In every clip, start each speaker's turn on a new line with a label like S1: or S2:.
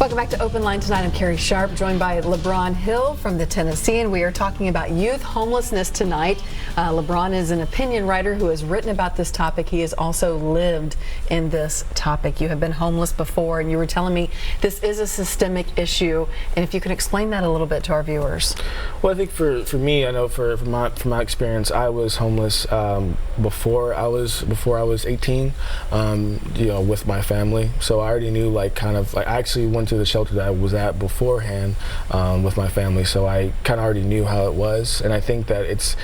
S1: Welcome back to Open Line tonight. I'm Carrie Sharp, joined by Lebron Hill from the Tennessean. We are talking about youth homelessness tonight. Lebron is an opinion writer who has written about this topic. He has also lived in this topic. You have been homeless before, and you were telling me this is a systemic issue. And if you could explain that a little bit to our viewers.
S2: Well, I think for me, I know from my experience, I was homeless before I was 18. With my family. So I already knew, I actually went to the shelter that I was at beforehand with my family, so I kind of already knew how it was. And I think that it's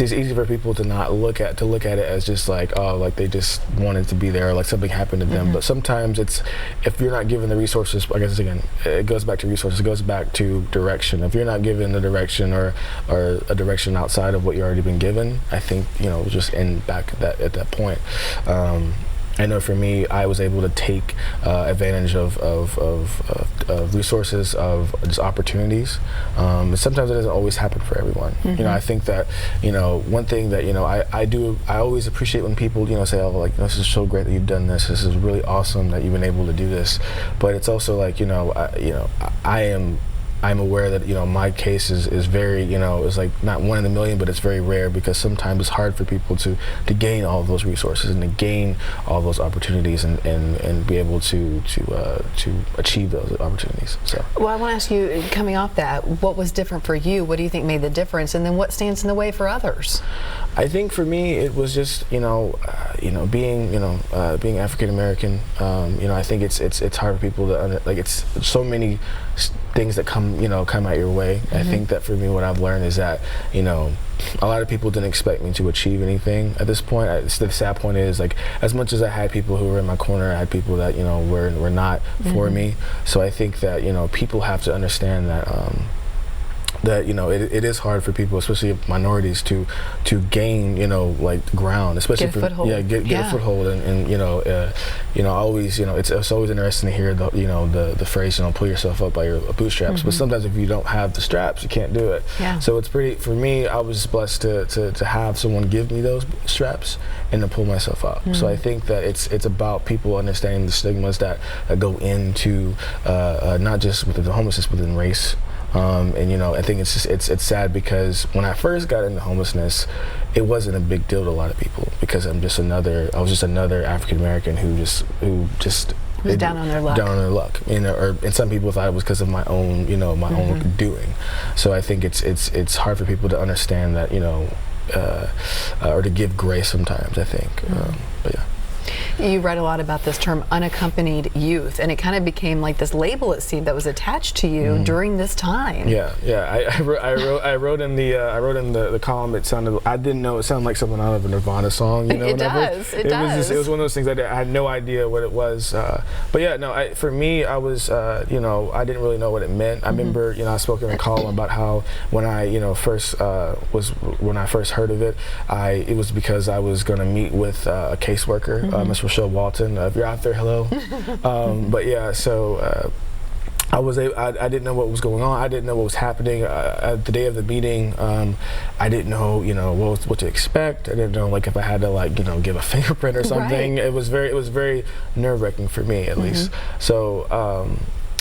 S2: easy for people to not look at it as just they just wanted to be there, or like something happened to them. But sometimes if you're not given the resources, I guess again it goes back to resources, it goes back to direction. If you're not given the direction or a direction outside of what you've already been given, I think just end back at that point. I know for me, I was able to take advantage of resources, of just opportunities. And sometimes it doesn't always happen for everyone. I think that one thing that I always appreciate when people say, "Oh, this is so great that you've done this. This is really awesome that you've been able to do this." But it's also I'm aware that my case is very is not one in a million, but it's very rare, because sometimes it's hard for people to gain all of those resources and to gain all those opportunities and be able to achieve those opportunities. So,
S1: well, I want to ask you, coming off that, what was different for you? What do you think made the difference? And then what stands in the way for others?
S2: I think for me it was just being African American. I think it's hard for people to it's so many things that come out your way. I think that for me, what I've learned is that a lot of people didn't expect me to achieve anything at this point. The sad point is, as much as I had people who were in my corner, I had people that were not for me. So I think that people have to understand that it is hard for people, especially minorities, to gain ground, especially
S1: get a foothold.
S2: Get a foothold, and always it's always interesting to hear the phrase pull yourself up by your bootstraps. But sometimes if you don't have the straps, you can't do it. So it's for me, I was blessed to have someone give me those straps and to pull myself up. So I think that it's about people understanding the stigmas that go into not just within the homelessness, but in race. I think it's sad, because when I first got into homelessness, it wasn't a big deal to a lot of people, because I was just another African American who just
S1: was down on their luck.
S2: And some people thought it was because of my own own doing. So I think it's hard for people to understand that or to give grace sometimes, I think. But yeah.
S1: You write a lot about this term unaccompanied youth, and it kind of became like this label, it seemed, that was attached to you during this time.
S2: I wrote in the column. I didn't know it sounded like something out of a Nirvana song.
S1: It does. It
S2: was one of those things I had no idea what it was. For me, I was I didn't really know what it meant. I remember I spoke in a column about how when I first heard of it, it was because I was going to meet with a caseworker. Miss Rochelle Walton, if you're out there, hello. I didn't know what was going on. I didn't know what was happening. The day of the meeting, I didn't know, what to expect. I didn't know, if I had to, give a fingerprint or something. Right. It was very nerve-wracking for me, at least. So,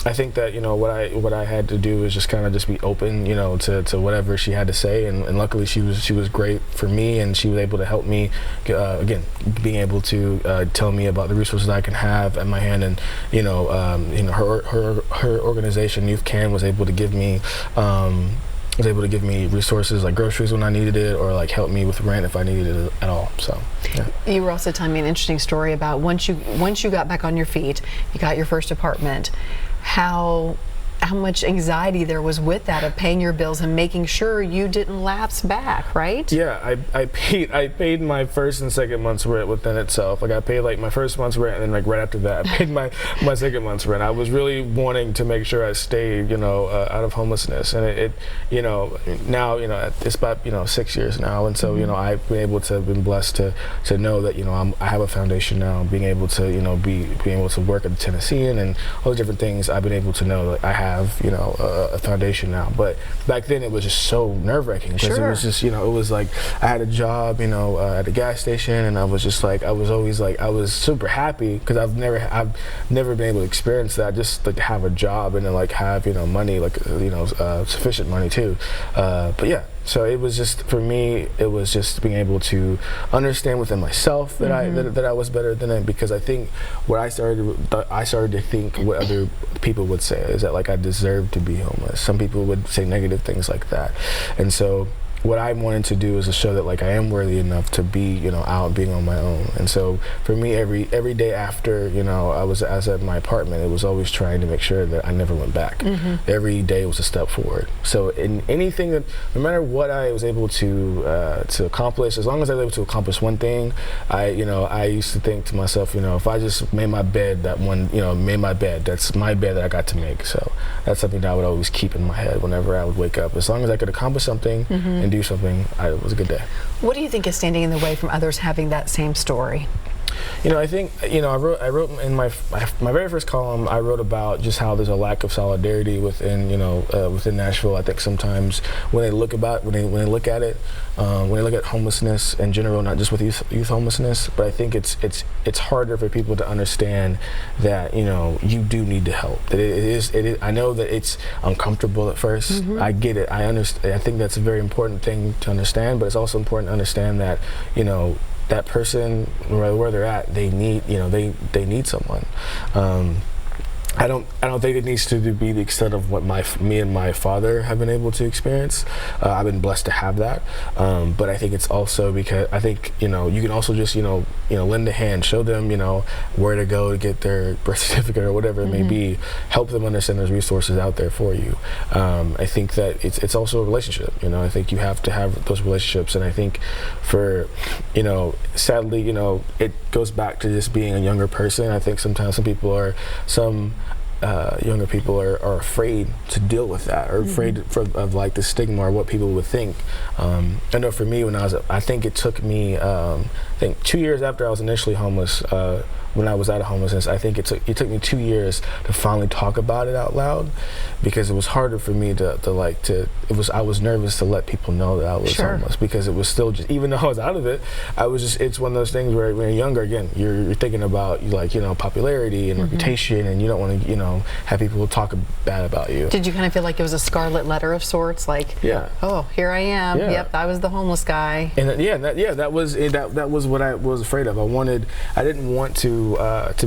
S2: I think that what I had to do is just kind of just be open to whatever she had to say, and luckily she was great for me, and she was able to help me again, being able to tell me about the resources I can have at my hand. And her organization Youth Can was able to give me resources like groceries when I needed it, or help me with rent if I needed it at all. So yeah.
S1: You were also telling me an interesting story about once you got back on your feet, you got your first apartment, how much anxiety there was with that, of paying your bills and making sure you didn't lapse back, right?
S2: Yeah, I paid my first and second month's rent within itself. I paid my first month's rent, and then right after that I paid my second month's rent. I was really wanting to make sure I stayed out of homelessness, and it now it's about 6 years now, and so I've been blessed to know that I have a foundation now, being able to being able to work at the Tennessean and all the different things. I've been able to know that I have have, you know, a foundation now. But back then it was just so nerve-wracking because it was just, you know, it was like I had a job, you know, at a gas station, and I was just like, I was always like, I was super happy because I've never been able to experience that, just like to have a job and then like have, you know, money, like, you know, sufficient money too. But yeah. So it was just, for me, it was just being able to understand within myself that I was better than it, because I think what I started to think what other people would say is that like I deserved to be homeless. Some people would say negative things like that, and so what I wanted to do is to show that like I am worthy enough to be, you know, out being on my own. And so for me, every day after, you know, I was at my apartment, it was always trying to make sure that I never went back. Every day was a step forward. So in anything that, no matter what I was able to accomplish, as long as I was able to accomplish one thing, I used to think to myself, you know, if I just made my bed, that's my bed that I got to make. So that's something that I would always keep in my head whenever I would wake up. As long as I could accomplish something and do something, it was a good day.
S1: What do you think is standing in the way from others having that same story?
S2: You know, I think, you know, I wrote in my very first column, I wrote about just how there's a lack of solidarity within, you know, within Nashville. I think sometimes when they look at it, when they look at homelessness in general, not just with youth homelessness, but I think it's harder for people to understand that, you know, you do need to help. That it is. I know that it's uncomfortable at first. I get it. I understand. I think that's a very important thing to understand, but it's also important to understand that, you know, that person, where they're at, they need, you know, they need someone. I don't think it needs to be the extent of what me and my father have been able to experience. I've been blessed to have that, but I think it's also because I think, you know, you can also just, you know, lend a hand, show them, you know, where to go to get their birth certificate or whatever it may be. Help them understand there's resources out there for you. I think that it's also a relationship. You know, I think you have to have those relationships, and I think for, you know, sadly, you know, it goes back to just being a younger person. I think sometimes younger people are afraid to deal with that, or afraid of like the stigma or what people would think. I know for me, I think it took me, I think 2 years after I was initially homeless, when I was out of homelessness, I think it took me 2 years to finally talk about it out loud, because it was harder for me I was nervous to let people know that I was homeless, because it was still just, even though I was out of it, it's one of those things where when you're younger, again, you're thinking about, like, you know, popularity and reputation, and you don't want to, you know, have people talk bad about you.
S1: Did you kind of feel like it was a scarlet letter of sorts, like, oh, here I am, yep, I was the homeless guy?
S2: And that was what I was afraid of. I didn't want to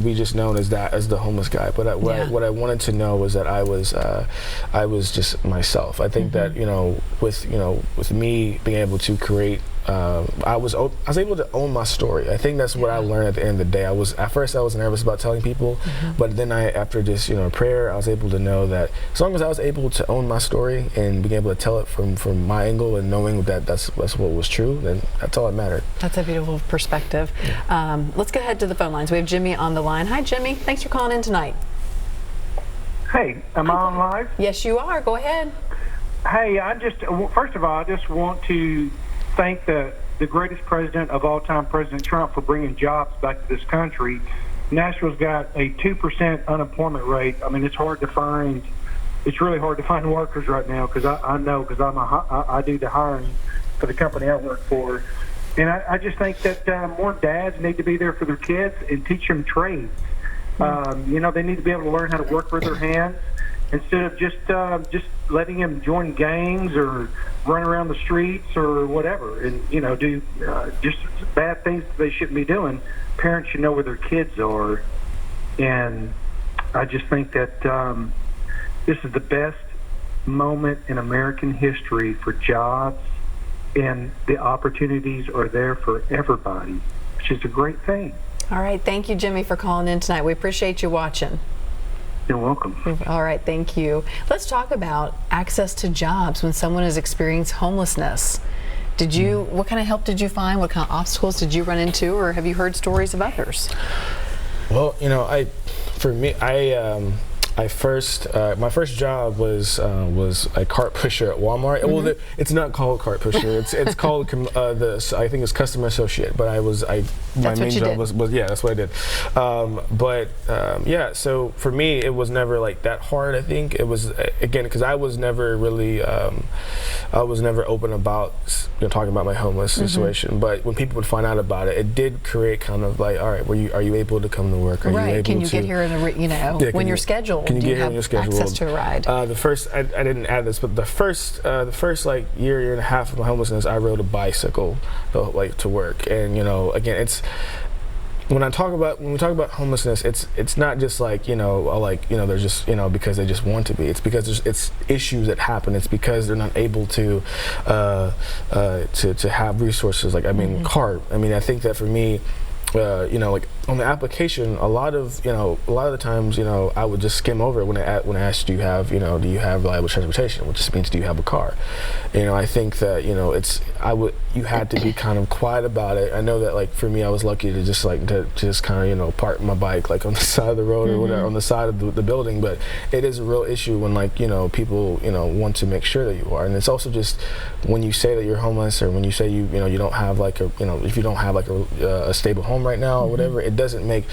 S2: be just known as the homeless guy, but what I wanted to know was that I was just myself. I think that, you know, with me being able to create, I was able to own my story. I think that's what I learned at the end of the day. At first I was nervous about telling people, but then after just, you know, prayer, I was able to know that as long as I was able to own my story and being able to tell it from my angle, and knowing that that's what was true, then that's all that mattered.
S1: That's a beautiful perspective. Let's get ahead to the phone lines. We have Jimmy on the line. Hi, Jimmy. Thanks for calling in tonight.
S3: Hey, am I on live?
S1: Yes, you are. Go ahead.
S3: Hey, first of all, I just want to thank the greatest president of all time, President Trump, for bringing jobs back to this country. Nashville's got a 2% unemployment rate. I mean, it's really hard to find workers right now, because I know, because I do the hiring for the company I work for. And I just think that more dads need to be there for their kids and teach them trades. You know, they need to be able to learn how to work with their hands, instead of just letting them join gangs or run around the streets or whatever, and, you know, do just bad things that they shouldn't be doing. Parents should know where their kids are, and I just think that this is the best moment in American history for jobs, and the opportunities are there for everybody, which is a great thing.
S1: All right, thank you, Jimmy, for calling in tonight. We appreciate you watching.
S3: You're welcome.
S1: All right, thank you. Let's talk about access to jobs when someone has experienced homelessness. What kind of help did you find? What kind of obstacles did you run into, or have you heard stories of others?
S2: Well, you know, my first job was a cart pusher at Walmart. Well, it's not called cart pusher. It's called I think it's customer associate. But my main job was yeah, that's what I did. Yeah, so for me it was never like that hard. I think it was again because I was never really I was never open about talking about my homeless situation. But when people would find out about it, it did create kind of like, all right, are you able to come to work? Are you able
S1: Can you get here in when you're scheduled?
S2: Can you get here when you're
S1: scheduled? Access to a ride?
S2: The first, I didn't add this, but the first like year and a half of my homelessness, I rode a bicycle to work. And again, it's when we talk about homelessness, it's not just like they're just because they just want to be. It's because it's issues that happen. It's because they're not able to have resources. Like CART. I think that for me. Like on the application, a lot of the times, I would just skim over it when I asked, do you have reliable transportation, which just means do you have a car? I think that you had to be kind of quiet about it. I know that like for me, I was lucky to just kind of park my bike like on the side of the road or whatever, on the side of the building. But it is a real issue when people want to make sure that you are, and it's also just when you say that you're homeless or when you say you don't have like if you don't have like a stable home right now or whatever, it doesn't make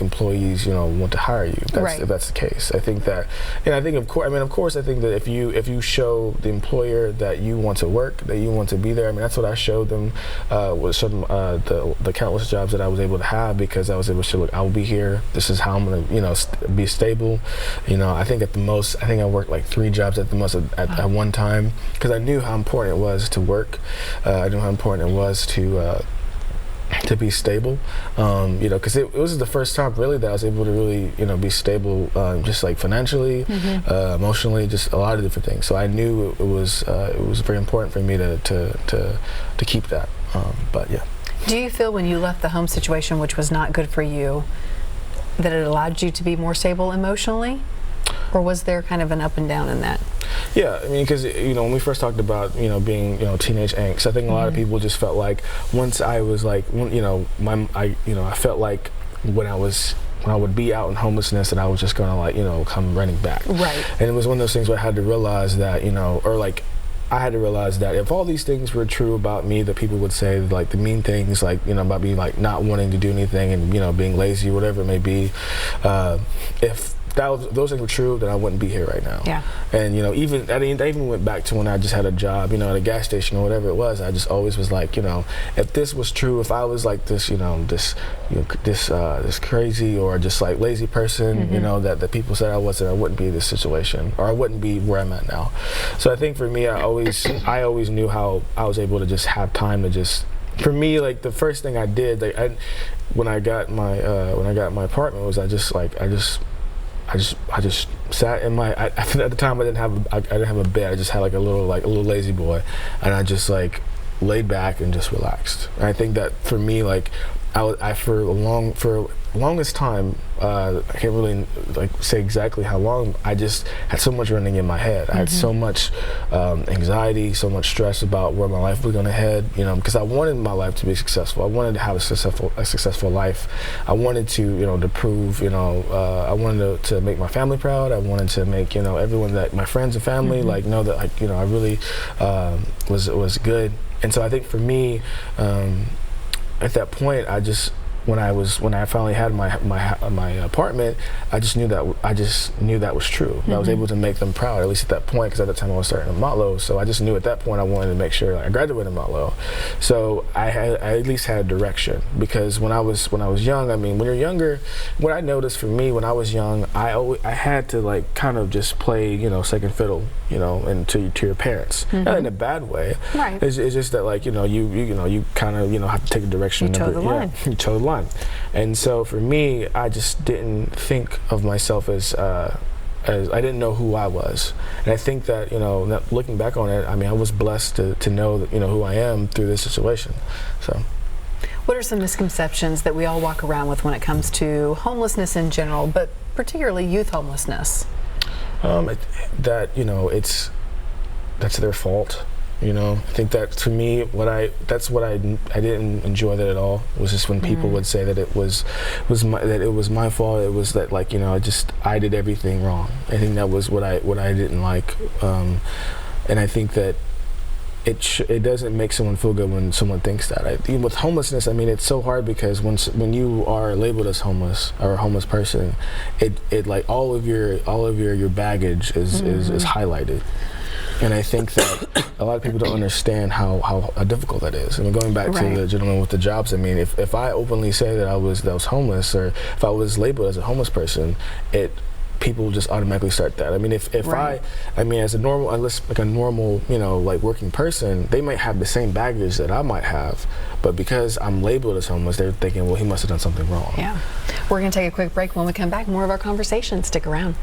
S2: employees want to hire you if that's the case. I think that, and I think of course I think that if you show the employer that you want to work, that you want to be there, that's what I showed them with the countless jobs that I was able to have, because I was able to show, look, I will be here, this is how I'm going to be stable. I think at the most I worked like 3 jobs at the most at one time, because I knew how important it was to work. I knew how important it was to be stable, because it was the first time really that I was able to really be stable, just like financially, emotionally, just a lot of different things. So I knew it was very important for me to keep that. But yeah.
S1: Do you feel when you left the home situation, which was not good for you, that it allowed you to be more stable emotionally? Or was there kind of an up and down in that?
S2: Yeah, because when we first talked about being teenage angst, I think a lot of people just felt like once I was like I felt like when I would be out in homelessness that I was just gonna come running back. Right. And it was one of those things where I had to realize that I had to realize that if all these things were true about me, that people would say, like the mean things, like about me like not wanting to do anything and being lazy, whatever it may be, if those things were true, then I wouldn't be here right now. Yeah. And I even went back to when I just had a job, at a gas station or whatever it was. I just always was like, if this was true, if I was like this, this crazy or just like lazy person, that the people said I was, that I wouldn't be in this situation, or I wouldn't be where I'm at now. So I think for me, I always knew how I was able to just have time to just. For me, like the first thing I did, when I got my apartment, was I just sat in my. At the time, I didn't have a bed. I just had like a little lazy boy, and I just like laid back and just relaxed. And I think that for me, like for longest time, I can't really say exactly how long. I just had so much running in my head. I had so much anxiety, so much stress about where my life was going to head. Because I wanted my life to be successful. I wanted to have a successful life. I wanted to prove. I wanted to make my family proud. I wanted to make everyone, that my friends and family know that I really was good. And so I think for me, at that point, when I finally had my apartment, I just knew that was true. I was able to make them proud, at least at that point, because at that time I was starting in Motlow. So I just knew at that point I wanted to make sure I graduated in Motlow. So I at least had direction, because when I was young, when you're younger, what I noticed for me when I was young, I had to kind of just play second fiddle, and to your parents, not in a bad way. Right. It's just that you kind of have to take a direction.
S1: You toe the line.
S2: You toe the line. And so for me, I just didn't think of myself as I didn't know who I was. And I think that looking back on it, I was blessed to know that who I am through this situation. So
S1: what are some misconceptions that we all walk around with when it comes to homelessness in general, but particularly youth homelessness?
S2: That that's their fault. You know, I think that to me, that's what I didn't enjoy that at all. Was just when people would say that it was my fault. It was that, like, you know, I did everything wrong. I think that was what I didn't like, and I think that it doesn't make someone feel good when someone thinks that. Even with homelessness, I mean, it's so hard because when you are labeled as homeless or a homeless person, it like all of your baggage is highlighted. And I think that a lot of people don't understand how difficult that is. I mean, going back to the gentleman with the jobs, I mean, if I openly say that I was homeless, or if I was labeled as a homeless person, people just automatically start that. I mean, if I mean, as a normal, you know, like working person, they might have the same baggage that I might have, but because I'm labeled as homeless, they're thinking, well, he must have done something wrong.
S1: Yeah. We're going to take a quick break. When we come back, more of our conversation. Stick around.